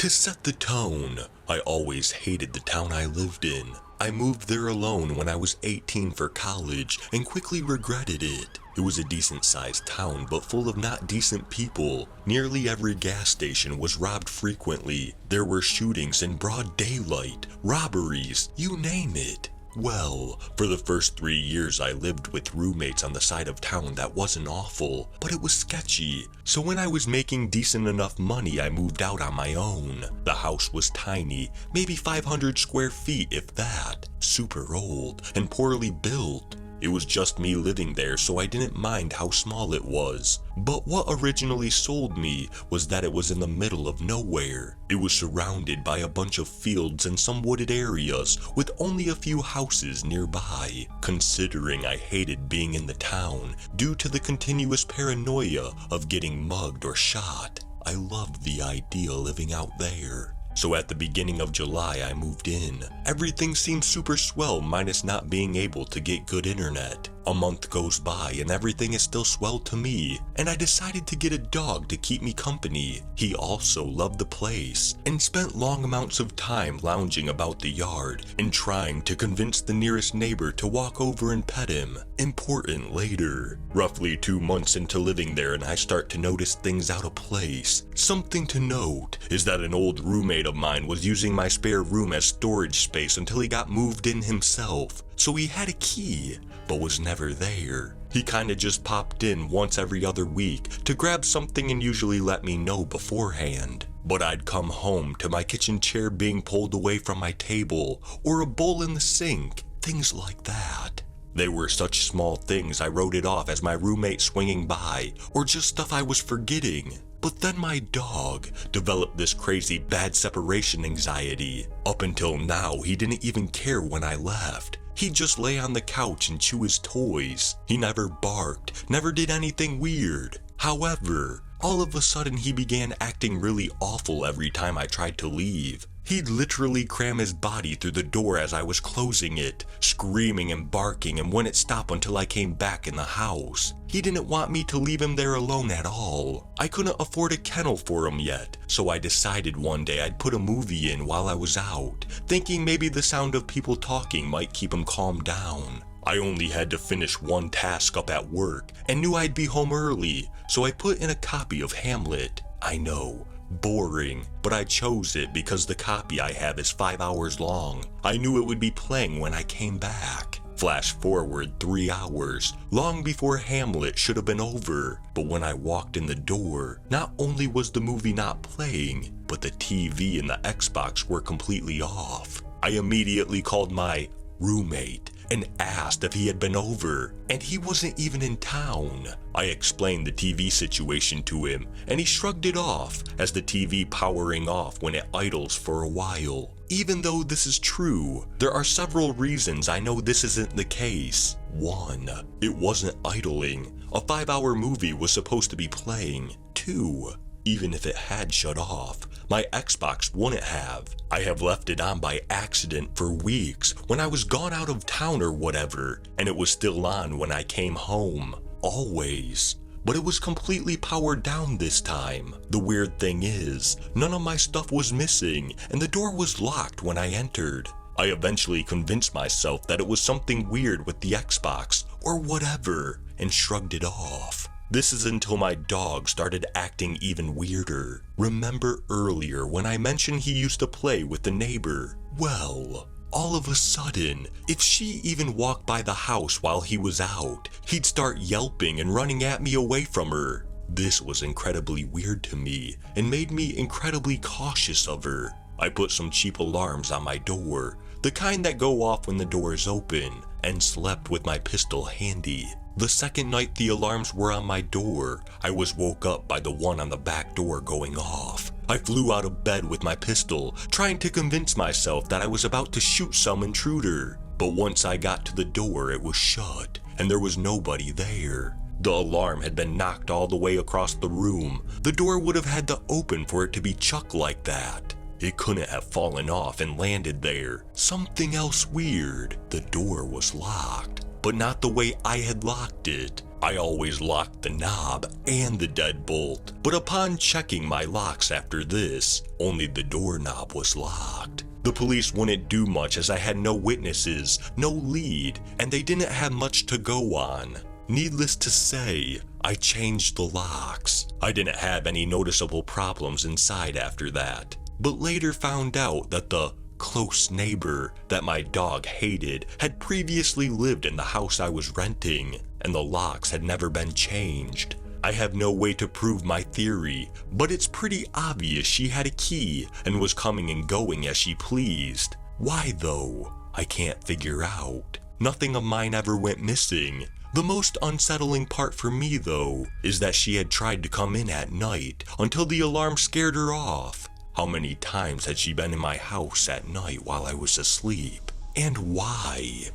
To set the tone, I always hated the town I lived in. I moved there alone when I was 18 for college and quickly regretted it. It was a decent-sized town but full of not decent people. Nearly every gas station was robbed frequently. There were shootings in broad daylight, robberies, you name it. Well, for the first 3 years I lived with roommates on the side of town that wasn't awful, but it was sketchy. So when I was making decent enough money, I moved out on my own. The house was tiny, maybe 500 square feet if that. Super old and poorly built. It was just me living there, so I didn't mind how small it was. But what originally sold me was that it was in the middle of nowhere. It was surrounded by a bunch of fields and some wooded areas, with only a few houses nearby. Considering I hated being in the town due to the continuous paranoia of getting mugged or shot, I loved the idea of living out there. So at the beginning of July, I moved in. Everything seemed super swell minus not being able to get good internet. A month goes by and everything is still swell to me, and I decided to get a dog to keep me company. He also loved the place and spent long amounts of time lounging about the yard and trying to convince the nearest neighbor to walk over and pet him. Important later. Roughly 2 months into living there and I start to notice things out of place. Something to note is that an old roommate of mine was using my spare room as storage space until he got moved in himself. So he had a key, but was never there. He kinda just popped in once every other week to grab something and usually let me know beforehand. But I'd come home to my kitchen chair being pulled away from my table, or a bowl in the sink, things like that. They were such small things I wrote it off as my roommate swinging by, or just stuff I was forgetting. But then my dog developed this crazy bad separation anxiety. Up until now, he didn't even care when I left. He'd just lay on the couch and chew his toys. He never barked, never did anything weird. However, all of a sudden he began acting really awful every time I tried to leave. He'd literally cram his body through the door as I was closing it, screaming and barking, and wouldn't stop until I came back in the house. He didn't want me to leave him there alone at all. I couldn't afford a kennel for him yet, so I decided one day I'd put a movie in while I was out, thinking maybe the sound of people talking might keep him calmed down. I only had to finish one task up at work and knew I'd be home early, so I put in a copy of Hamlet. I know, boring, but I chose it because the copy I have is 5 hours long. I knew it would be playing when I came back. Flash forward 3 hours, long before Hamlet should have been over. But when I walked in the door, not only was the movie not playing, but the TV and the Xbox were completely off. I immediately called my roommate and asked if he had been over, and he wasn't even in town. I explained the TV situation to him, and he shrugged it off as the TV powering off when it idles for a while. Even though this is true, there are several reasons I know this isn't the case. 1. It wasn't idling. A 5-hour movie was supposed to be playing. 2. Even if it had shut off, my Xbox wouldn't have. I have left it on by accident for weeks when I was gone out of town or whatever, and it was still on when I came home. Always. But it was completely powered down this time. The weird thing is, none of my stuff was missing, and the door was locked when I entered. I eventually convinced myself that it was something weird with the Xbox, or whatever, and shrugged it off. This is until my dog started acting even weirder. Remember earlier when I mentioned he used to play with the neighbor? Well, all of a sudden, if she even walked by the house while he was out, he'd start yelping and running at me away from her. This was incredibly weird to me and made me incredibly cautious of her. I put some cheap alarms on my door, the kind that go off when the door is open, and slept with my pistol handy. The second night the alarms were on my door, I was woke up by the one on the back door going off. I flew out of bed with my pistol, trying to convince myself that I was about to shoot some intruder. But once I got to the door, it was shut, and there was nobody there. The alarm had been knocked all the way across the room. The door would have had to open for it to be chucked like that. It couldn't have fallen off and landed there. Something else weird. The door was locked, but not the way I had locked it. I always locked the knob and the deadbolt, but upon checking my locks after this, only the doorknob was locked. The police wouldn't do much as I had no witnesses, no lead, and they didn't have much to go on. Needless to say, I changed the locks. I didn't have any noticeable problems inside after that, but later found out that the close neighbor that my dog hated had previously lived in the house I was renting, and the locks had never been changed. I have no way to prove my theory, but it's pretty obvious she had a key and was coming and going as she pleased. Why though? I can't figure out. Nothing of mine ever went missing. The most unsettling part for me though is that she had tried to come in at night until the alarm scared her off. How many times had she been in my house at night while I was asleep? And why?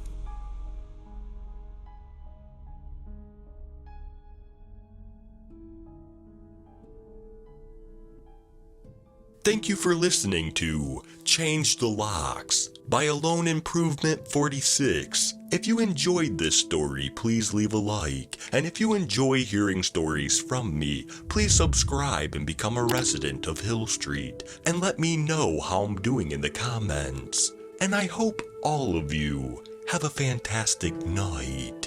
Thank you for listening to Change the Locks by Alone Improvement 46. If you enjoyed this story, please leave a like. And if you enjoy hearing stories from me, please subscribe and become a resident of Hill Street. And let me know how I'm doing in the comments. And I hope all of you have a fantastic night.